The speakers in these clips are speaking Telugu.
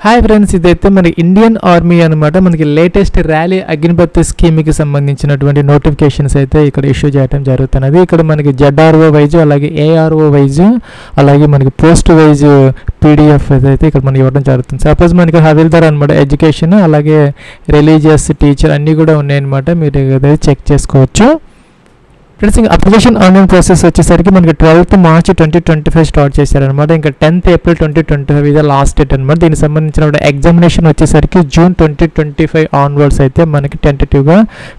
హాయ్ ఫ్రెండ్స్, ఇదైతే మన ఇండియన్ ఆర్మీ అనమాట. మనకి లేటెస్ట్ ర్యాలీ అగ్నిపత్ స్కీమ్కి సంబంధించినటువంటి నోటిఫికేషన్స్ అయితే ఇక్కడ ఇష్యూ చేయడం జరుగుతున్నది. ఇక్కడ మనకి ZRO వైజ్, అలాగే ARO వైజ్, అలాగే మనకి పోస్ట్ వైజ్ PDF అయితే ఇక్కడ మనకి ఇవ్వడం జరుగుతుంది. సపోజ్ మనకి హవిల్దార్ అనమాట, ఎడ్యుకేషన్, అలాగే రిలీజియస్, టీచర్ అన్నీ కూడా ఉన్నాయన్నమాట. మీరు ఏదైతే చెక్ చేసుకోవచ్చు. ఫ్రెండ్స్, ఇంకా అప్లికేషన్ ఆన్లైన్ ప్రాసెస్ వచ్చేసరికి మనకి 12th March 2025 స్టార్ట్ చేశారనమాట. ఇంకా 10th April 2025 ఇదే లాస్ట్ డేట్ అనమాట. దీనికి సంబంధించిన ఎగ్జామినేషన్ వచ్చేసరికి June 2025 ఆన్వర్డ్స్ అయితే మనకి టెంటేటివ్గా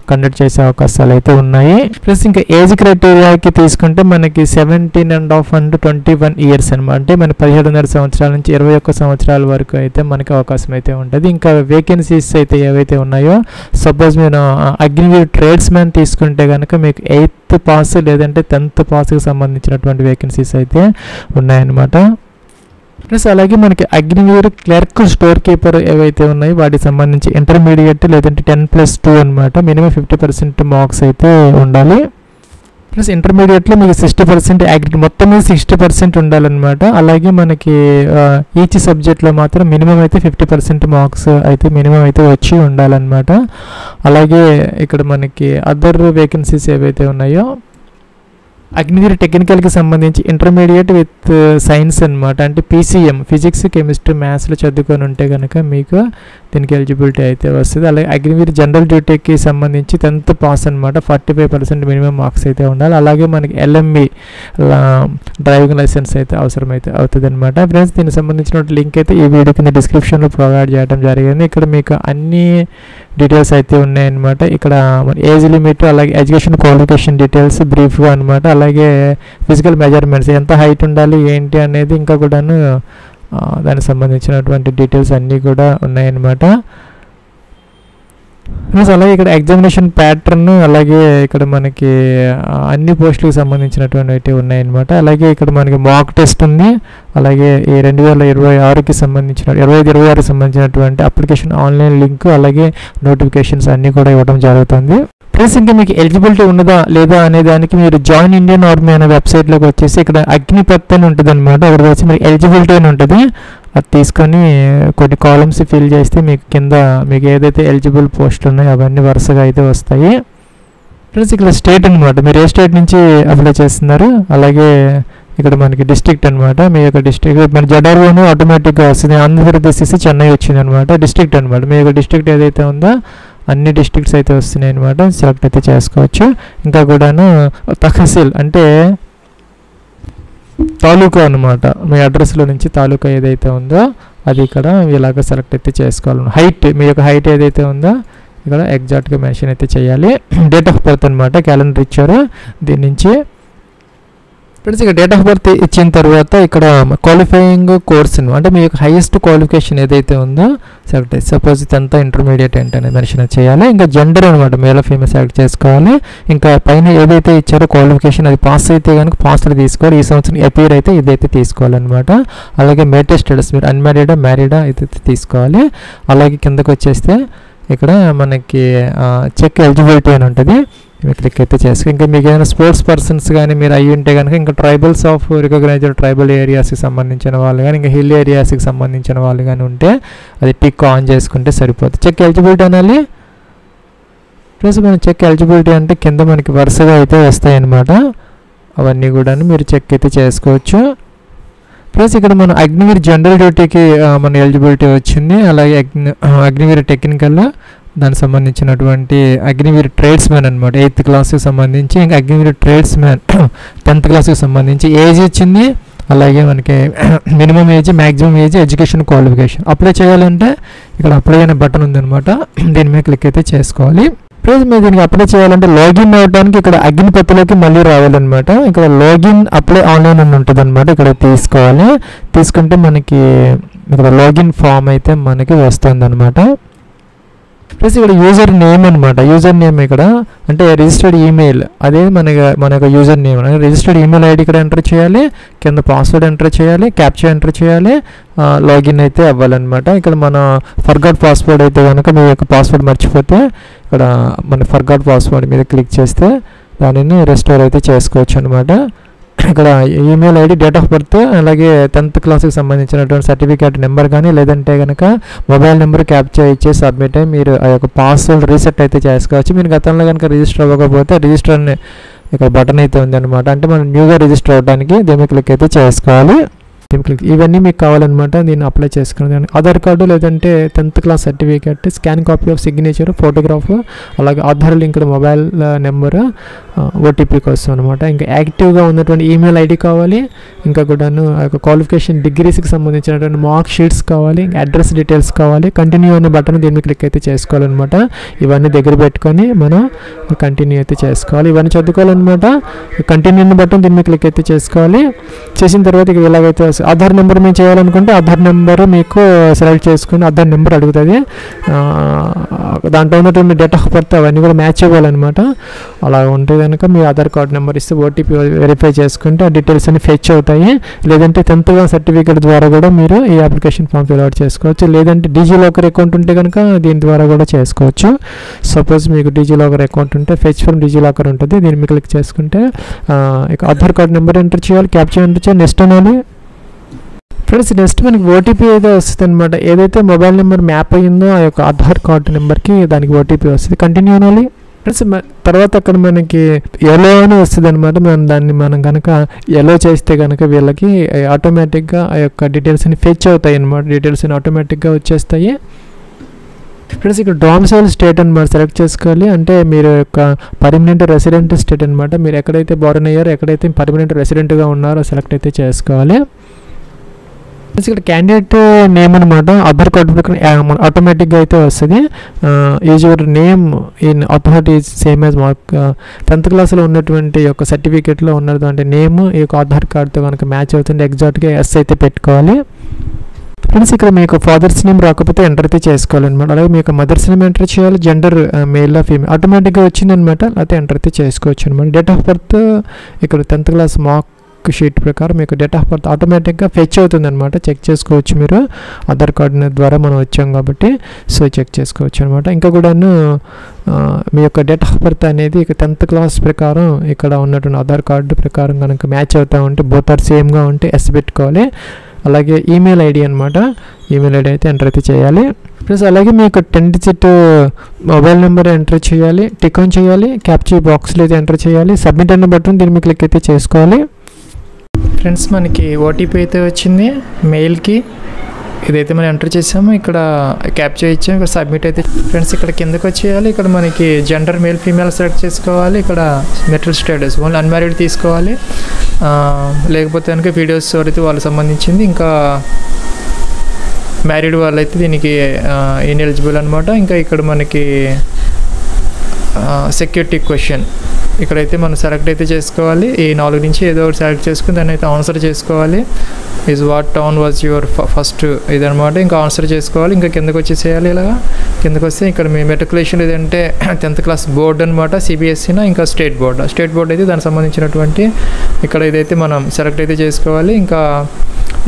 కండక్ట్ చేసే అవకాశాలు అయితే ఉన్నాయి. ప్లస్ ఇంకా ఏజ్ క్రైటీరియాకి తీసుకుంటే మనకి 17.5 and 21 years అనమాట. అంటే మన 17.5 సంవత్సరాల నుంచి 21 సంవత్సరాల వరకు అయితే మనకి అవకాశం అయితే ఉంటుంది. ఇంకా వేకెన్సీస్ అయితే ఏవైతే ఉన్నాయో, సపోజ్ మీరు అగ్నివీర్ ట్రేడ్స్ మ్యాన్ తీసుకుంటే కనుక మీకు 8th పాస్ లేదంటే 10th పాస్కి సంబంధించినటువంటి వేకెన్సీస్ అయితే ఉన్నాయన్నమాట. ప్లస్ అలాగే మనకి అగ్నివీర్ క్లర్క్, స్టోర్ కీపర్ ఏవైతే ఉన్నాయో వాటికి సంబంధించి ఇంటర్మీడియట్ లేదంటే 10+2 అనమాట. మినిమం 50% మార్క్స్ అయితే ఉండాలి. ప్లస్ ఇంటర్మీడియట్లో మీకు 60% అగ్రి, మొత్తం మీద 60% ఉండాలన్నమాట. అలాగే మనకి ఈచ్ సబ్జెక్ట్లో మాత్రం మినిమం అయితే 50% మార్క్స్ అయితే మినిమం అయితే వచ్చి ఉండాలన్నమాట. అలాగే ఇక్కడ మనకి అదర్ వేకెన్సీస్ ఏవైతే ఉన్నాయో, అగ్నివీర్ టెక్నికల్కి సంబంధించి ఇంటర్మీడియట్ విత్ సైన్స్ అనమాట. అంటే PCM, ఫిజిక్స్, కెమిస్ట్రీ, మ్యాథ్స్లో చదువుకొని ఉంటే కనుక మీకు దీనికి ఎలిజిబిలిటీ అయితే వస్తుంది. అలాగే అగ్నివీర్ జనరల్ డ్యూటీకి సంబంధించి 10th పాస్ అనమాట. 45% మినిమం మార్క్స్ అయితే ఉండాలి. అలాగే మనకి LME డ్రైవింగ్ లైసెన్స్ అయితే అవసరమైతే అవుతుంది అనమాట. ఫ్రెండ్స్, దీనికి సంబంధించిన లింక్ అయితే ఈ వీడియో కింద డిస్క్రిప్షన్లో ప్రొవైడ్ చేయడం జరిగింది. ఇక్కడ మీకు అన్ని డీటెయిల్స్ అయితే ఉన్నాయన్నమాట. ఇక్కడ ఏజ్ లిమిట్, అలాగే ఎడ్యుకేషన్ క్వాలిఫికేషన్ డీటెయిల్స్ బ్రీఫ్గా అనమాట. అలాగే ఫిజికల్ మెజర్మెంట్స్, ఎంత హైట్ ఉండాలి ఏంటి అనేది ఇంకా కూడాను దానికి సంబంధించినటువంటి డీటెయిల్స్ అన్నీ కూడా ఉన్నాయన్నమాట. ప్లస్ అలాగే ఇక్కడ ఎగ్జామినేషన్ ప్యాటర్న్, అలాగే ఇక్కడ మనకి అన్ని పోస్టులకు సంబంధించినటువంటి అయితే ఉన్నాయన్నమాట. అలాగే ఇక్కడ మనకి మాక్ టెస్ట్ ఉంది. అలాగే ఈ 2026కి సంబంధించిన 25-26కి సంబంధించినటువంటి అప్లికేషన్ ఆన్లైన్ లింక్, అలాగే నోటిఫికేషన్స్ అన్నీ కూడా ఇవ్వడం జరుగుతుంది. ప్లస్ ఇంకా మీకు ఎలిజిబిలిటీ ఉన్నదా లేదా అనే దానికి మీరు జాయిన్ ఇండియన్ ఆర్మీ అనే వెబ్సైట్లోకి వచ్చేసి ఇక్కడ అగ్నిపత్ అని ఉంటుంది అనమాట. అక్కడ వచ్చి మీకు ఎలిజిబిలిటీ అని ఉంటుంది. అది తీసుకొని కొన్ని కాలమ్స్ ఫిల్ చేస్తే మీకు కింద మీకు ఏదైతే ఎలిజిబుల్ పోస్టులు ఉన్నాయో అవన్నీ వరుసగా అయితే వస్తాయి. ప్లస్ ఇక్కడ స్టేట్ అనమాట, మీరు ఏ స్టేట్ నుంచి అప్లై చేస్తున్నారు. అలాగే ఇక్కడ మనకి డిస్ట్రిక్ట్ అనమాట, మీ యొక్క డిస్ట్రిక్ట్ మన ZRO ఆటోమేటిక్గా వస్తుంది. ఆంధ్రప్రదేశ్ చెన్నై వచ్చింది అనమాట. డిస్ట్రిక్ట్ అనమాట, మీ యొక్క డిస్ట్రిక్ట్ ఏదైతే ఉందో అన్ని డిస్ట్రిక్ట్స్ అయితే వస్తున్నాయి అనమాట. సెలెక్ట్ అయితే చేసుకోవచ్చు. ఇంకా కూడాను తహసీల్ అంటే తాలూకా అనమాట, మీ అడ్రస్లో నుంచి తాలూకా ఏదైతే ఉందో అది ఇక్కడ ఇలాగ సెలెక్ట్ అయితే చేసుకోవాలి. హైట్, మీ యొక్క హైట్ ఏదైతే ఉందో ఇక్కడ ఎగ్జాక్ట్గా మెన్షన్ అయితే చేయాలి. డేట్ ఆఫ్ బర్త్ అనమాట, క్యాలెండర్ ఇచ్చారు దీని నుంచి. ఫ్రెండ్స్, ఇక్కడ డేట్ ఆఫ్ బర్త్ ఇచ్చిన తర్వాత ఇక్కడ క్వాలిఫైయింగ్ కోర్స్ అంటే మీ యొక్క హైయెస్ట్ క్వాలిఫికేషన్ ఏదైతే ఉందో సెలెక్ట్ అయితే, సపోజ్ 10th ఇంటర్మీడియట్ ఏంటనేది మెన్షన్ చేయాలి. ఇంకా జెండర్ అనమాట, మేల్ ఫీమేల్ సెలెక్ట్ చేసుకోవాలి. ఇంకా పైన ఏదైతే ఇచ్చారో క్వాలిఫికేషన్ అది పాస్ అయితే కనుక పాస్లో తీసుకోవాలి. ఈ సంవత్సరం అపీర్ అయితే ఇదైతే తీసుకోవాలన్నమాట. అలాగే మ్యారిటల్ స్టేటస్, మీరు అన్మ్యారీడా మ్యారీడా ఇదైతే తీసుకోవాలి. అలాగే కిందకు వచ్చేస్తే ఇక్కడ మనకి చెక్ ఎలిజిబిలిటీ అని ఉంటుంది, క్లిక్ అయితే చేసుకో. ఇంకా మీకు ఏదైనా స్పోర్ట్స్ పర్సన్స్ కానీ మీరు అయ్యి ఉంటే కనుక ఇంకా ట్రైబల్స్ ఆఫ్ రికగ్నైజ్డ్ ట్రైబల్ ఏరియాస్కి సంబంధించిన వాళ్ళు కానీ ఇంకా హిల్ ఏరియాస్కి సంబంధించిన వాళ్ళు కానీ ఉంటే అది టిక్ ఆన్ చేసుకుంటే సరిపోతుంది. చెక్ ఎలిజిబిలిటీ అనాలి. ప్లస్ మనం చెక్ ఎలిజిబిలిటీ అంటే కింద మనకి వరుసగా అయితే వస్తాయి అన్నమాట. అవన్నీ కూడా మీరు చెక్ అయితే చేసుకోవచ్చు. ప్లస్ ఇక్కడ మన అగ్నివీర్ జనరల్ డ్యూటీకి మన ఎలిజిబిలిటీ వచ్చింది. అలాగే అగ్నివీర్ టెక్నికల్ దానికి సంబంధించినటువంటి అగ్నివీర్ ట్రేడ్స్ మ్యాన్ అనమాట 8th క్లాస్కి సంబంధించి, ఇంకా అగ్నివీర్ ట్రేడ్స్ మ్యాన్ 10th క్లాస్కి సంబంధించి ఏజ్ ఇచ్చింది. అలాగే మనకి minimum age, maximum age, education qualification. Apply చేయాలంటే ఇక్కడ అప్లై అనే బటన్ ఉందన్నమాట, దీని మీద క్లిక్ అయితే చేసుకోవాలి. ప్లస్ మీరు దీనికి అప్లై చేయాలంటే లాగిన్ అవ్వడానికి ఇక్కడ అగ్నిపత్లోకి మళ్ళీ రావాలన్నమాట. ఇక్కడ లాగిన్ అప్లై ఆన్లైన్ అని ఉంటుంది అనమాట, ఇక్కడ తీసుకోవాలి. తీసుకుంటే మనకి ఇక్కడ లాగిన్ ఫామ్ అయితే మనకి వస్తుంది అనమాట. ప్లస్ ఇక్కడ యూజర్ నేమ్ అనమాట, యూజర్ నేమ్ ఇక్కడ అంటే రిజిస్టర్డ్ ఈమెయిల్, అదే మన యొక్క user name. Registered email ID ఇక్కడ ఎంటర్ చేయాలి, కింద పాస్వర్డ్ ఎంటర్ చేయాలి, క్యాప్చా ఎంటర్ చేయాలి, లాగిన్ అయితే అవ్వాలన్నమాట. ఇక్కడ మన ఫర్గాట్ పాస్వర్డ్ అయితే కనుక మీ యొక్క పాస్వర్డ్ మర్చిపోతే ఇక్కడ మన ఫర్గాట్ పాస్వర్డ్ మీద క్లిక్ చేస్తే దానిని రెస్టోర్ అయితే చేసుకోవచ్చు అనమాట. ఇక్కడ email ID, date of birth, అలాగే 10th క్లాస్కి సంబంధించినటువంటి సర్టిఫికేట్ నెంబర్ కానీ లేదంటే కనుక మొబైల్ నెంబర్ క్యాప్చర్ ఇచ్చేసి సబ్మిట్ అయ్యి మీరు ఆ యొక్క పాస్వర్డ్ రీసెట్ అయితే చేసుకోవచ్చు. మీరు గతంలో కనుక రిజిస్టర్ అవ్వకపోతే రిజిస్టర్ని ఇక్కడ బటన్ అయితే ఉంది అనమాట. అంటే మనం న్యూగా రిజిస్టర్ అవ్వడానికి దీన్ని క్లిక్ అయితే చేసుకోవాలి. ఇవన్నీ మీకు కావాలన్నమాట. దీన్ని అప్లై చేసుకుని ఆధార్ కార్డు లేదంటే 10th class certificate, scan copy of signature, photograph, అలాగే Aadhaar linked mobile number, OTP కోసం అనమాట. ఇంకా యాక్టివ్గా ఉన్నటువంటి ఈమెయిల్ ఐడి కావాలి. ఇంకా కూడాను ఆ యొక్క క్వాలిఫికేషన్ డిగ్రీస్కి సంబంధించినటువంటి మార్క్ షీట్స్ కావాలి. అడ్రస్ డీటెయిల్స్ కావాలి. కంటిన్యూ అనే బటన్ దీన్ని క్లిక్ అయితే చేసుకోవాలన్నమాట. ఇవన్నీ దగ్గర పెట్టుకొని మనం కంటిన్యూ అయితే చేసుకోవాలి. ఇవన్నీ చదువుకోవాలన్నమాట. కంటిన్యూ అనే బటన్ దీన్ని క్లిక్ అయితే చేసుకోవాలి. చేసిన తర్వాత ఇక ఎలాగైతే ఆధార్ నెంబర్ మేము చేయాలనుకుంటే ఆధార్ నెంబర్ మీకు సెలెక్ట్ చేసుకుని ఆధార్ నెంబర్ అడుగుతుంది. దాంట్లో ఉన్నటువంటి డేట్ ఆఫ్ బర్త్ అవన్నీ కూడా మ్యాచ్ అవ్వాలన్నమాట. అలా ఉంటే కనుక మీ ఆధార్ కార్డ్ నెంబర్ ఇస్తే ఓటీపీ వెరిఫై చేసుకుంటే ఆ డీటెయిల్స్ అన్ని ఫెచ్ అవుతాయి. లేదంటే 10th క్లాస్ సర్టిఫికేట్ ద్వారా కూడా మీరు ఈ అప్లికేషన్ ఫామ్ ఫిల్ అవుట్ చేసుకోవచ్చు. లేదంటే డిజిలాకర్ అకౌంట్ ఉంటే కనుక దీని ద్వారా కూడా చేసుకోవచ్చు. సపోజ్ మీకు డిజిలాకర్ అకౌంట్ ఉంటే ఫెచ్ ఫ్రమ్ డిజిలాకర్ ఉంటుంది. దీన్ని మీకు క్లిక్ చేసుకుంటే ఇక ఆధార్ కార్డ్ నెంబర్ ఎంటర్ చేయాలి, క్యాప్చర్ ఎంటర్ చేయాలి, నెక్స్ట్ అనాలి. ఫ్రెండ్స్ నెక్స్ట్ మనకి ఓటీపీ అయితే వస్తుంది అనమాట. ఏదైతే మొబైల్ నెంబర్ మ్యాప్ అయ్యిందో ఆ యొక్క ఆధార్ కార్డు నెంబర్కి దానికి ఓటీపీ వస్తుంది. కంటిన్యూ అనాలి. ఫ్రెండ్స్ తర్వాత అక్కడ మనకి ఎలో అని వస్తుంది అనమాట. మనం కనుక ఎలో చేస్తే కనుక వీళ్ళకి ఆటోమేటిక్గా ఆ యొక్క డీటెయిల్స్ అని ఫెచ్ అవుతాయి అనమాట. డీటెయిల్స్ అని ఆటోమేటిక్గా వచ్చేస్తాయి. ఫ్రెండ్స్ ఇక్కడ డొమిసైల్ స్టేట్ అనమాట సెలెక్ట్ చేసుకోవాలి. అంటే మీరు యొక్క పర్మనెంట్ రెసిడెంట్ స్టేట్ అనమాట. మీరు ఎక్కడైతే బోర్న్ అయ్యారో, ఎక్కడైతే పర్మనెంట్ రెసిడెంట్గా ఉన్నారో సెలెక్ట్ అయితే చేసుకోవాలి. ఇక్కడ క్యాండిడేట్ నేమ్ అనమాట. ఆధార్ కార్డు ప్రకారం ఆటోమేటిక్గా అయితే వస్తుంది. Is your name in authority same as mark 10th క్లాస్లో ఉన్నటువంటి యొక్క సర్టిఫికేట్లో ఉన్నది అంటే నేమ్ ఈ యొక్క ఆధార్ కార్డుతో కనుక మ్యాచ్ అవుతుంది. ఎగ్జాక్ట్గా ఎస్ అయితే పెట్టుకోవాలి. ఫ్రెండ్స్ ఇక్కడ మీకు ఫాదర్స్ నేమ్ రాకపోతే ఎంటర్ అయితే చేసుకోవాలన్నమాట. అలాగే మీకు మదర్స్ నేమ్ ఎంటర్ చేయాలి. జెండర్ మేల్ ఫీమేల్ ఆటోమేటిక్గా వచ్చిందనమాట. అయితే ఎంటర్ అయితే చేసుకోవచ్చు అనమాట. డేట్ ఆఫ్ బర్త్ ఇక్కడ 10th క్లాస్ మార్క్ షీట్ ప్రకారం మీకు డేట్ ఆఫ్ బర్త్ ఆటోమేటిక్గా ఫెచ్ అవుతుంది అనమాట. చెక్ చేసుకోవచ్చు మీరు. ఆధార్ కార్డు ద్వారా మనం వచ్చాం కాబట్టి సో చెక్ చేసుకోవచ్చు అనమాట. ఇంకా కూడాను మీ యొక్క డేట్ ఆఫ్ బర్త్ అనేది ఇక 10th క్లాస్ ప్రకారం ఇక్కడ ఉన్నటువంటి ఆధార్ కార్డు ప్రకారం కనుక మ్యాచ్ అవుతూ ఉంటే బోత్ ఆర్ సేమ్గా ఉంటే ఎస్ పెట్టుకోవాలి. అలాగే ఈమెయిల్ ఐడి అనమాట. ఈమెయిల్ ఐడి అయితే ఎంటర్ అయితే చేయాలి. ప్లస్ అలాగే మీ యొక్క 10 డిజిట్ మొబైల్ నెంబర్ ఎంటర్ చేయాలి. టిక్ ఆన్ చేయాలి. క్యాప్చర్ బాక్స్లో అయితే ఎంటర్ చేయాలి. సబ్మిట్ అనే బటన్ దీన్ని క్లిక్ అయితే చేసుకోవాలి. ఫ్రెండ్స్ మనకి ఓటీపీ అయితే వచ్చింది మెయిల్కి. ఇదైతే మనం ఎంటర్ చేసాము. ఇక్కడ క్యాప్చర్ ఇచ్చాము. ఇక్కడ సబ్మిట్ అయితే ఫ్రెండ్స్ ఇక్కడ కిందకు వచ్చేయాలి. ఇక్కడ మనకి జెండర్ మేల్ ఫీమేల్ సెలెక్ట్ చేసుకోవాలి. ఇక్కడ మెటల్ స్టేటస్ ఓన్లీ అన్మ్యారీడ్ తీసుకోవాలి. లేకపోతే కనుక వీడియోస్ ఎవరైతే వాళ్ళకి సంబంధించింది. ఇంకా మ్యారీడ్ వాళ్ళైతే దీనికి ఇన్ఎలిజిబుల్ అనమాట. ఇంకా ఇక్కడ మనకి సెక్యూరిటీ క్వశ్చన్ ఇక్కడైతే మనం సెలెక్ట్ అయితే చేసుకోవాలి. ఈ 4 నుంచి ఏదో ఒకటి సెలెక్ట్ చేసుకుని దాన్ని అయితే ఆన్సర్ చేసుకోవాలి. Is what town was your first ఇదనమాట. ఇంకా ఆన్సర్ చేసుకోవాలి. ఇంకా కిందకు వచ్చేసేయాలి. ఇలాగా కిందకు వస్తే ఇక్కడ మీ మెట్రికులేషన్ ఏదంటే 10th క్లాస్ బోర్డు అనమాట. సిబిఎస్ఈనా ఇంకా స్టేట్ బోర్డ్ అయితే దానికి సంబంధించినటువంటి ఇక్కడ ఇదైతే మనం సెలెక్ట్ అయితే చేసుకోవాలి. ఇంకా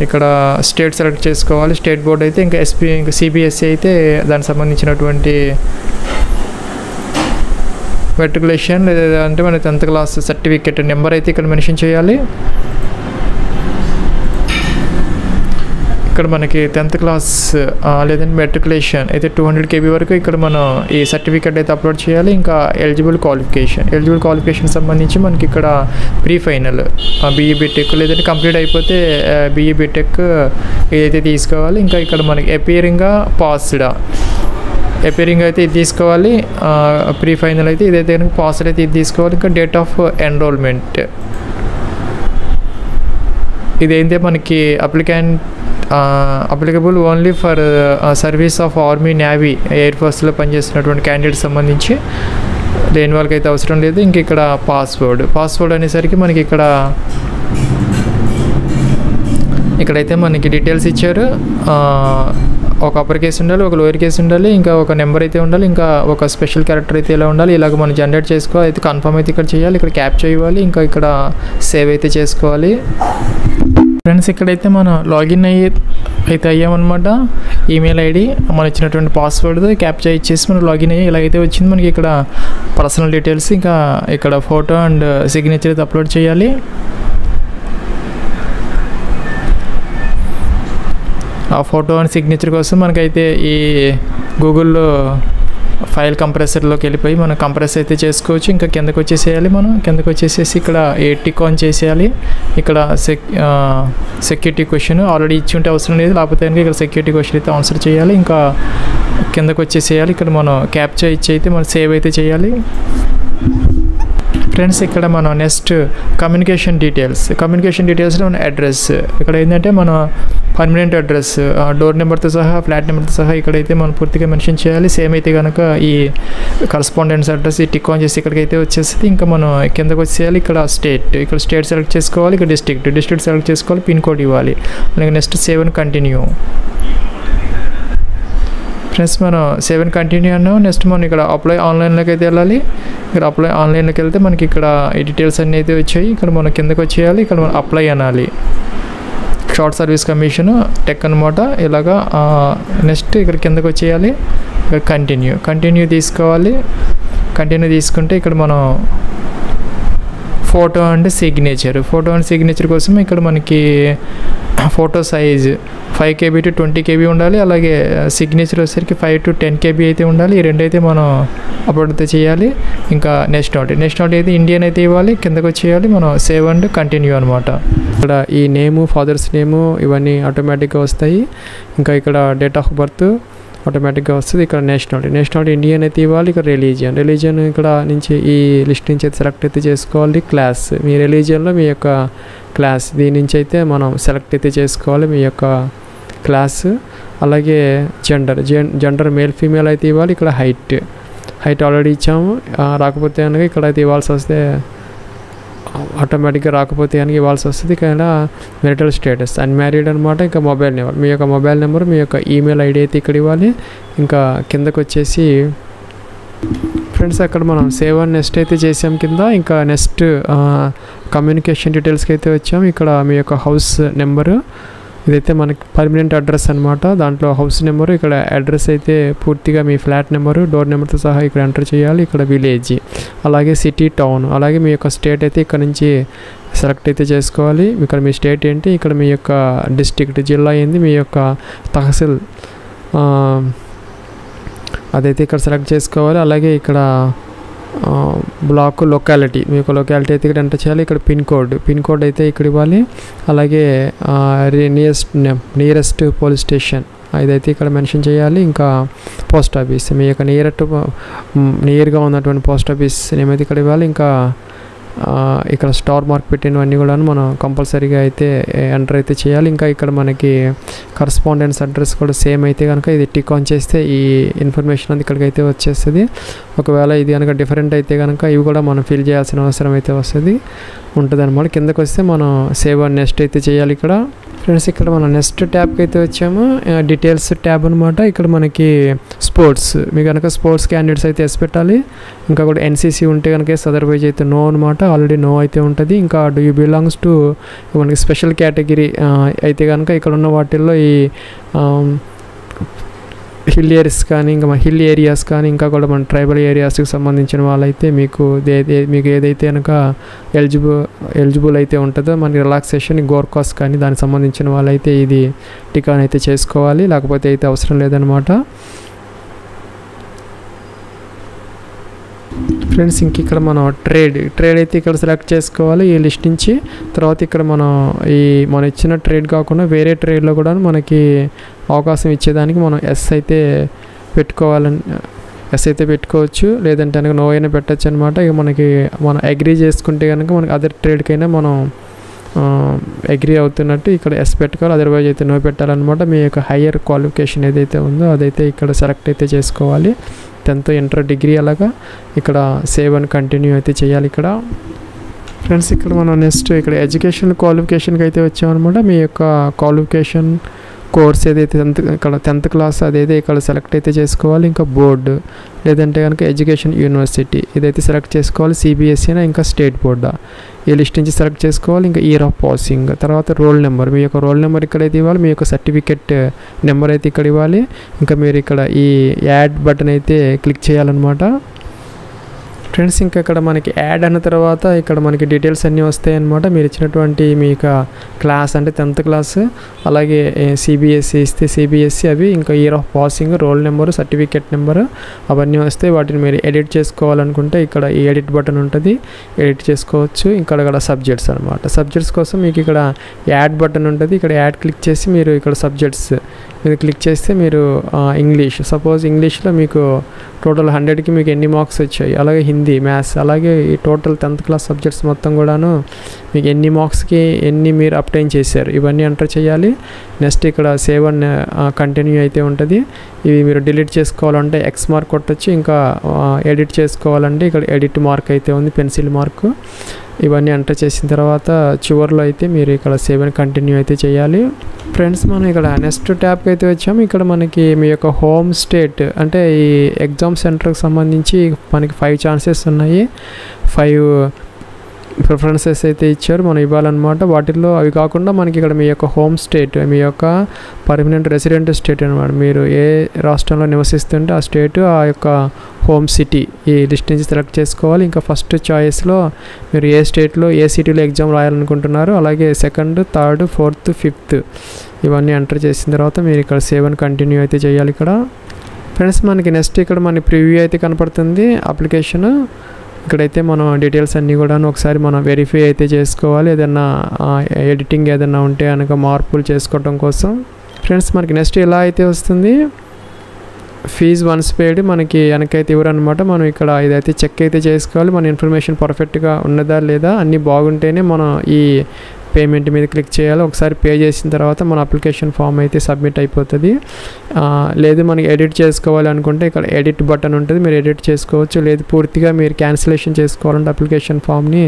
ఇక్కడ స్టేట్ సెలెక్ట్ చేసుకోవాలి. స్టేట్ బోర్డ్ అయితే ఇంకా ఇంకా సిబిఎస్ఈ అయితే దానికి సంబంధించినటువంటి మెట్రికులేషన్ లేదంటే మన 10th క్లాస్ సర్టిఫికేట్ నెంబర్ అయితే ఇక్కడ మెన్షన్ చేయాలి. ఇక్కడ మనకి 10th క్లాస్ లేదంటే మెట్రికులేషన్ అయితే 200 KB వరకు ఇక్కడ మనం ఈ సర్టిఫికేట్ అయితే అప్లోడ్ చేయాలి. ఇంకా ఎలిజిబుల్ క్వాలిఫికేషన్ సంబంధించి మనకి ఇక్కడ ప్రీ ఫైనల్ BE BTech లేదంటే కంప్లీట్ అయిపోతే BE BTech ఏదైతే తీసుకోవాలి. ఇంకా ఇక్కడ మనకి అపియరింగ్ అయితే ఇది తీసుకోవాలి. ప్రీ ఫైనల్ అయితే ఇదైతే కనుక పాస్డ్ అయితే ఇది తీసుకోవాలి. ఇంకా డేట్ ఆఫ్ ఎన్రోల్మెంట్ ఇదైతే మనకి applicable only for service of army, navy, air ఫోర్స్లో పనిచేస్తున్నటువంటి క్యాండిడేట్ సంబంధించి. లేని వాళ్ళకి అయితే అవసరం లేదు. ఇంక ఇక్కడ పాస్వర్డ్ అనేసరికి మనకి ఇక్కడైతే మనకి డీటెయిల్స్ ఇచ్చారు. ఒక అప్పర్ కేసు ఉండాలి, ఒక లోయర్ కేసు ఉండాలి, ఇంకా ఒక నెంబర్ అయితే ఉండాలి, ఇంకా ఒక స్పెషల్ క్యారెక్టర్ అయితే ఇలా ఉండాలి. ఇలాగ మనం జనరేట్ చేసుకోవాలి. అయితే కన్ఫర్మ్ అయితే ఇక్కడ చేయాలి. ఇక్కడ క్యాప్చర్ ఇవ్వాలి. ఇంకా ఇక్కడ సేవ్ అయితే చేసుకోవాలి. ఫ్రెండ్స్ ఇక్కడైతే మనం లాగిన్ అయితే అయ్యామన్నమాట. ఈమెయిల్ ఐడి మనం ఇచ్చినటువంటి పాస్వర్డ్ క్యాప్చర్ ఇచ్చేసి మనం లాగిన్ అయ్యి ఇలాగైతే వచ్చింది. మనకి ఇక్కడ పర్సనల్ డీటెయిల్స్ ఇంకా ఇక్కడ ఫోటో అండ్ సిగ్నేచర్ అయితే అప్లోడ్ చేయాలి. ఆ ఫోటో అండ్ సిగ్నేచర్ కోసం మనకైతే ఈ గూగుల్లో ఫైల్ కంప్రెసర్లోకి వెళ్ళిపోయి మనం కంప్రెస్ అయితే చేసుకోవచ్చు. ఇంకా కిందకు వచ్చేసేయాలి. మనం కిందకు వచ్చేసేసి ఇక్కడ టిక్ ఆన్ చేసేయాలి. ఇక్కడ సెక్యూరిటీ క్వశ్చన్ ఆల్రెడీ ఇచ్చి ఉంటే అవసరం లేదు, లేకపోతే కనుక ఇక్కడ సెక్యూరిటీ క్వశ్చన్ అయితే ఆన్సర్ చేయాలి. ఇంకా కిందకు వచ్చేసేయాలి. ఇక్కడ మనం క్యాప్చా ఇచ్చి అయితే మనం సేవ్ అయితే చేయాలి. ఫ్రెండ్స్ ఇక్కడ మనం నెక్స్ట్ కమ్యూనికేషన్ డీటెయిల్స్లో మన అడ్రస్ ఇక్కడ ఏంటంటే మన పర్మనెంట్ అడ్రస్ డోర్ నెంబర్తో సహా ఫ్లాట్ నెంబర్తో సహా ఇక్కడైతే మనం పూర్తిగా మెన్షన్ చేయాలి. సేమ్ అయితే కనుక ఈ కరస్పాండెన్స్ అడ్రస్ ఈ టిక్ ఆన్ చేసి ఇక్కడికైతే వచ్చేస్తుంది. ఇంకా మనం కిందకు వచ్చేయాలి. ఇక్కడ స్టేట్ సెలెక్ట్ చేసుకోవాలి. ఇక్కడ డిస్ట్రిక్ట్ సెలెక్ట్ చేసుకోవాలి. పిన్ కోడ్ ఇవ్వాలి. అలాగే next save and continue. Friends మనం సేవ్ అండ్ కంటిన్యూ అన్నాం. నెక్స్ట్ మనం ఇక్కడ అప్లై ఆన్లైన్లోకి అయితే వెళ్ళాలి. ఇక్కడ అప్లై ఆన్లైన్లోకి వెళ్తే మనకి ఇక్కడ ఈ డీటెయిల్స్ అన్నీ అయితే వచ్చాయి. ఇక్కడ మనం కిందకు వచ్చేయాలి. ఇక్కడ మనం అప్లై అనాలి. షార్ట్ సర్వీస్ కమిషన్ టెక్ అనమాట. ఇలాగా నెక్స్ట్ ఇక్కడ కిందకు వచ్చేయాలి. ఇక్కడ కంటిన్యూ తీసుకోవాలి. కంటిన్యూ తీసుకుంటే ఇక్కడ మనం ఫోటో అండ్ సిగ్నేచర్ కోసం ఇక్కడ మనకి photo size 5 KB to 20 KB ఉండాలి. అలాగే సిగ్నేచర్ వచ్చేసరికి 5 to 10 KB అయితే ఉండాలి. ఈ రెండు అయితే మనం అప్లోడ్ అయితే చేయాలి. ఇంకా నెక్స్ట్ నోట్ అయితే ఇండియన్ అయితే ఇవ్వాలి. కిందకు వచ్చేయాలి. మనం సేవ్ అండ్ కంటిన్యూ అనమాట. ఇక్కడ ఈ నేము ఫాదర్స్ నేము ఇవన్నీ ఆటోమేటిక్గా వస్తాయి. ఇంకా ఇక్కడ డేట్ ఆఫ్ బర్త్ ఆటోమేటిక్గా వస్తుంది. ఇక్కడ నేషనాలిటీ ఇండియన్ అయితే ఇవ్వాలి. ఇక్కడ రిలీజియన్ ఇక్కడ నుంచి ఈ లిస్ట్ నుంచి అయితే సెలెక్ట్ అయితే చేసుకోవాలి. క్లాస్ మీ రిలీజియన్లో మీ యొక్క క్లాస్ దీని నుంచి అయితే మనం సెలెక్ట్ అయితే చేసుకోవాలి మీ యొక్క క్లాస్. అలాగే జెండర్ మేల్ ఫీమేల్ అయితే ఇవ్వాలి. ఇక్కడ హైట్ ఆల్రెడీ ఇచ్చాము. రాకపోతే కనుక ఇక్కడ అయితే ఇవ్వాల్సి వస్తే ఆటోమేటిక్గా రాకపోతే కనుక ఇవ్వాల్సి వస్తుంది. ఇక్కడ మెరిటల్ స్టేటస్ అన్మ్యారీడ్ అనమాట. ఇంకా మొబైల్ నెంబర్ మీ యొక్క మొబైల్ నెంబర్ మీ యొక్క ఈమెయిల్ ఐడి అయితే ఇక్కడ ఇవ్వాలి. ఇంకా కిందకు వచ్చేసి ఫ్రెండ్స్ అక్కడ మనం సేవ్ అండ్ నెక్స్ట్ అయితే చేసాం కింద. ఇంకా నెక్స్ట్ కమ్యూనికేషన్ డీటెయిల్స్కి అయితే వచ్చాము. ఇక్కడ మీ యొక్క హౌస్ నెంబరు ఇదైతే మనకి పర్మనెంట్ అడ్రస్ అనమాట. దాంట్లో హౌస్ నెంబరు ఇక్కడ అడ్రస్ అయితే పూర్తిగా మీ ఫ్లాట్ నెంబరు డోర్ నెంబర్తో సహా ఇక్కడ ఎంటర్ చేయాలి. ఇక్కడ విలేజ్ అలాగే సిటీ టౌన్ అలాగే మీ యొక్క స్టేట్ అయితే ఇక్కడ నుంచి సెలెక్ట్ అయితే చేసుకోవాలి. ఇక్కడ మీ స్టేట్ ఏంటి, ఇక్కడ మీ యొక్క డిస్ట్రిక్ట్ జిల్లా ఏంది, మీ యొక్క తహసీల్ అదైతే ఇక్కడ సెలెక్ట్ చేసుకోవాలి. అలాగే ఇక్కడ బ్లాక్ లొకాలిటీ మీ యొక్క లొకాలిటీ అయితే ఇక్కడ ఎంటర్ చేయాలి. ఇక్కడ పిన్ కోడ్ అయితే ఇక్కడ ఇవ్వాలి. అలాగే నియరెస్ట్ పోలీస్ స్టేషన్ ఇదైతే ఇక్కడ మెన్షన్ చేయాలి. ఇంకా పోస్ట్ ఆఫీస్ మీ యొక్క నియర్గా ఉన్నటువంటి పోస్ట్ ఆఫీస్ నేమ్ అయితే ఇక్కడ ఇవ్వాలి. ఇంకా ఇక్కడ స్టార్ మార్క్ పెట్టినవన్నీ కూడా మనం కంపల్సరీగా అయితే ఎంటర్ అయితే చేయాలి. ఇంకా ఇక్కడ మనకి కరస్పాండెన్స్ అడ్రస్ కూడా సేమ్ అయితే కనుక ఇది టిక్ ఆన్ చేస్తే ఈ ఇన్ఫర్మేషన్ అంతా ఇక్కడికైతే వచ్చేస్తుంది. ఒకవేళ ఇది కనుక డిఫరెంట్ అయితే కనుక ఇవి కూడా మనం ఫిల్ చేయాల్సిన అవసరం అయితే ఉంటుంది అనమాట. కిందకు వస్తే మనం సేవ్ అండ్ నెక్స్ట్ అయితే చేయాలి. ఇక్కడ ఫ్రెండ్స్ ఇక్కడ మనం నెక్స్ట్ ట్యాబ్కి అయితే వచ్చాము. డీటెయిల్స్ ట్యాబ్ అనమాట. ఇక్కడ మనకి స్పోర్ట్స్ మీకు కనుక స్పోర్ట్స్ క్యాండిడేట్స్ అయితే ఎస్ పెట్టాలి. ఇంకా కూడా NCC ఉంటే కనుక అదర్వైజ్ అయితే నో అనమాట. ఆల్రెడీ నో అయితే ఉంటుంది. ఇంకా డూ యూ బిలాంగ్స్ టు మనకి స్పెషల్ కేటగిరీ అయితే కనుక ఇక్కడ ఉన్న వాటిల్లో ఈ హిల్ ఏరియాస్ కానీ ఇంకా హిల్ ఏరియాస్ కానీ ఇంకా కూడా మన ట్రైబల్ ఏరియాస్కి సంబంధించిన వాళ్ళైతే మీకు ఏదైతే కనుక ఎలిజిబుల్ అయితే ఉంటుందో మనకి రిలాక్సేషన్ గోర్కాస్ కానీ దానికి సంబంధించిన వాళ్ళైతే ఇది టికాన్ అయితే చేసుకోవాలి. లేకపోతే అయితే అవసరం లేదనమాట. ఫ్రెండ్స్ ఇంక ఇక్కడ మనం ట్రేడ్ అయితే ఇక్కడ సెలెక్ట్ చేసుకోవాలి ఈ లిస్ట్ నుంచి. తర్వాత ఇక్కడ మనం ఇచ్చిన ట్రేడ్ కాకుండా వేరే ట్రేడ్లో కూడా మనకి అవకాశం ఇచ్చేదానికి మనం ఎస్ అయితే పెట్టుకోవచ్చు. లేదంటే కనుక నో అయినా పెట్టచ్చు అనమాట. ఇక మనం అగ్రీ చేసుకుంటే కనుక మనకి అదర్ ట్రేడ్కైనా మనం అగ్రీ అవుతున్నట్టు ఇక్కడ ఎస్ పెట్టుకోవాలి. అదర్వైజ్ అయితే నో పెట్టాలన్నమాట. మీ యొక్క హయ్యర్ క్వాలిఫికేషన్ ఏదైతే ఉందో అదైతే ఇక్కడ సెలెక్ట్ అయితే చేసుకోవాలి. 10th ఇంటర్ డిగ్రీ అలాగా ఇక్కడ సేవ్ అండ్ కంటిన్యూ అయితే చేయాలి. ఇక్కడ ఫ్రెండ్స్ ఇక్కడ మనం నెక్స్ట్ ఇక్కడ ఎడ్యుకేషన్ క్వాలిఫికేషన్కి అయితే వచ్చామన్నమాట. మీ యొక్క క్వాలిఫికేషన్ కోర్స్ ఏదైతే 10th క్లాస్ అదైతే ఇక్కడ సెలెక్ట్ అయితే చేసుకోవాలి. ఇంకా బోర్డు లేదంటే కనుక ఎడ్యుకేషన్ యూనివర్సిటీ ఇదైతే సెలెక్ట్ చేసుకోవాలి. CBSE అయినా ఇంకా స్టేట్ బోర్డా ఈ లిస్ట్ నుంచి సెలెక్ట్ చేసుకోవాలి. ఇంకా ఇయర్ ఆఫ్ పాసింగ్ తర్వాత రోల్ నెంబర్ మీ యొక్క రోల్ నెంబర్ ఇక్కడైతే ఇవ్వాలి. మీ యొక్క సర్టిఫికెట్ నెంబర్ అయితే ఇక్కడ ఇవ్వాలి. ఇంకా మీరు ఇక్కడ ఈ యాడ్ బటన్ అయితే క్లిక్ చేయాలన్నమాట. ఫ్రెండ్స్ ఇంకా ఇక్కడ మనకి యాడ్ అన్న తర్వాత ఇక్కడ మనకి డీటెయిల్స్ అన్నీ వస్తాయి అన్నమాట. మీరు ఇచ్చినటువంటి మీ క్లాస్ అంటే 10th క్లాస్, అలాగే సిబిఎస్ఈ ఇస్తే సిబిఎస్ఈ అవి, ఇంకా year of passing, roll number, certificate number అవన్నీ వస్తాయి. వాటిని మీరు ఎడిట్ చేసుకోవాలనుకుంటే ఇక్కడ ఈ ఎడిట్ బటన్ ఉంటుంది, ఎడిట్ చేసుకోవచ్చు. ఇక్కడ సబ్జెక్ట్స్ అనమాట. సబ్జెక్ట్స్ కోసం మీకు ఇక్కడ యాడ్ బటన్ ఉంటుంది. ఇక్కడ యాడ్ క్లిక్ చేసి మీరు ఇక్కడ సబ్జెక్ట్స్ మీద క్లిక్ చేస్తే మీరు ఇంగ్లీష్, సపోజ్ ఇంగ్లీష్లో మీకు టోటల్ 100కి మీకు ఎన్ని మార్క్స్ వచ్చాయి, అలాగే హిందీ, మ్యాథ్స్, అలాగే ఈ టోటల్ 10th క్లాస్ సబ్జెక్ట్స్ మొత్తం కూడాను మీకు ఎన్ని మార్క్స్కి ఎన్ని మీరు అప్టైన్ చేశారు ఇవన్నీ ఎంటర్ చేయాలి. నెక్స్ట్ ఇక్కడ సేవ్ అండ్ కంటిన్యూ అయితే ఉంటుంది. ఇవి మీరు డిలీట్ చేసుకోవాలంటే ఎక్స్ మార్క్ కొట్టచ్చు, ఇంకా ఎడిట్ చేసుకోవాలంటే ఇక్కడ ఎడిట్ మార్క్ అయితే ఉంది, పెన్సిల్ మార్క్. ఇవన్నీ ఎంటర్ చేసిన తర్వాత చివరిలో అయితే మీరు ఇక్కడ సేవ్ అండ్ కంటిన్యూ అయితే చేయాలి. ఫ్రెండ్స్ మనం ఇక్కడ నెక్స్ట్ ట్యాబ్కి అయితే వచ్చాము. ఇక్కడ మనకి మీ యొక్క హోమ్ స్టేట్ అంటే ఈ ఎగ్జామ్ సెంటర్కి సంబంధించి మనకి 5 ఛాన్సెస్ ఉన్నాయి, 5 ప్రిఫరెన్సెస్ అయితే ఇచ్చారు మనం ఇవ్వాలన్నమాట. వాటిల్లో అవి కాకుండా మనకి ఇక్కడ మీ యొక్క హోమ్ స్టేట్, మీ యొక్క పర్మనెంట్ రెసిడెంట్ స్టేట్ అనమాట. మీరు ఏ రాష్ట్రంలో నివసిస్తుంటే ఆ స్టేట్, ఆ యొక్క హోమ్ సిటీ ఈ లిస్ట్ నుంచి సెలెక్ట్ చేసుకోవాలి. ఇంకా ఫస్ట్ చాయిస్లో మీరు ఏ స్టేట్లో ఏ సిటీలో ఎగ్జామ్ రాయాలనుకుంటున్నారు, అలాగే సెకండ్, థర్డ్, ఫోర్త్, ఫిఫ్త్ ఇవన్నీ ఎంటర్ చేసిన తర్వాత మీరు ఇక్కడ సేవ్ అండ్ కంటిన్యూ అయితే చేయాలి. ఇక్కడ ఫ్రెండ్స్ మనకి నెక్స్ట్ ఇక్కడ మన ప్రివ్యూ అయితే కనపడుతుంది అప్లికేషన్. ఇక్కడైతే మనం డీటెయిల్స్ అన్నీ కూడా ఒకసారి మనం వెరిఫై అయితే చేసుకోవాలి, ఏదైనా ఎడిటింగ్ ఏదైనా ఉంటే కనుక మార్పులు చేసుకోవడం కోసం. ఫ్రెండ్స్ మనకి నెక్స్ట్ ఇలా అయితే వస్తుంది, ఫీజు వన్స్ పేడ్ మనకి వెనకైతే ఇవ్వరనమాట. మనం ఇక్కడ ఇదైతే చెక్ అయితే చేసుకోవాలి, మన ఇన్ఫర్మేషన్ పర్ఫెక్ట్గా ఉన్నదా లేదా, అన్నీ బాగుంటేనే మనం ఈ పేమెంట్ మీద క్లిక్ చేయాలి. ఒకసారి పే చేసిన తర్వాత మన అప్లికేషన్ ఫామ్ అయితే సబ్మిట్ అయిపోతుంది. లేదు మనకి ఎడిట్ చేసుకోవాలి అనుకుంటే ఇక్కడ ఎడిట్ బటన్ ఉంటుంది, మీరు ఎడిట్ చేసుకోవచ్చు. లేదు పూర్తిగా మీరు క్యాన్సిలేషన్ చేసుకోవాలంటే అప్లికేషన్ ఫామ్ని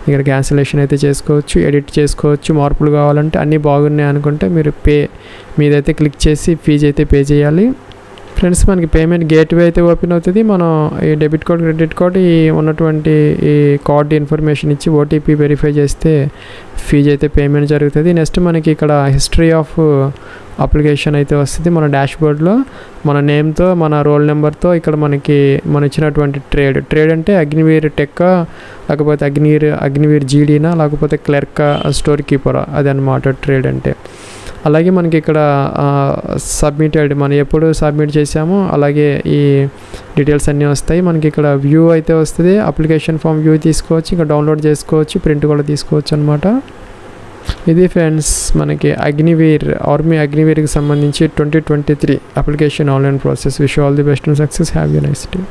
ఇక్కడ క్యాన్సిలేషన్ అయితే చేసుకోవచ్చు, ఎడిట్ చేసుకోవచ్చు. మార్పులు కావాలంటే అన్నీ బాగున్నాయి అనుకుంటే మీరు పే మీదైతే క్లిక్ చేసి ఫీజు అయితే పే చేయాలి. ఫ్రెండ్స్ మనకి పేమెంట్ గేట్వే అయితే ఓపెన్ అవుతుంది. మనం ఈ డెబిట్ కార్డ్, క్రెడిట్ కార్డ్ ఈ ఉన్నటువంటి ఈ కార్డ్ ఇన్ఫర్మేషన్ ఇచ్చి ఓటీపీ వెరిఫై చేస్తే ఫీజు అయితే పేమెంట్ జరుగుతుంది. నెక్స్ట్ మనకి ఇక్కడ హిస్టరీ ఆఫ్ అప్లికేషన్ అయితే వస్తుంది. మన డాష్బోర్డ్లో మన నేమ్తో, మన రోల్ నెంబర్తో ఇక్కడ మనకి మన ఇచ్చినటువంటి ట్రేడ్ అంటే అగ్నివీర్ టెక్కా, లేకపోతే అగ్నివీర్ జీడీనా, లేకపోతే క్లర్కా, స్టోర్ కీపరా, అదనమాట ట్రేడ్ అంటే. అలాగే మనకి ఇక్కడ సబ్మిటెడ్ మనం ఎప్పుడు సబ్మిట్ చేసామో అలాగే ఈ డీటెయిల్స్ అన్నీ వస్తాయి. మనకి ఇక్కడ వ్యూ అయితే వస్తుంది, అప్లికేషన్ ఫామ్ వ్యూ తీసుకోవచ్చు, ఇంకా డౌన్లోడ్ చేసుకోవచ్చు, ప్రింట్ కూడా తీసుకోవచ్చు అనమాట. ఇది ఫ్రెండ్స్ మనకి ఆర్మీ అగ్నివీర్కి సంబంధించి 2023 application online process. Wish all the best and success. Have a nice day.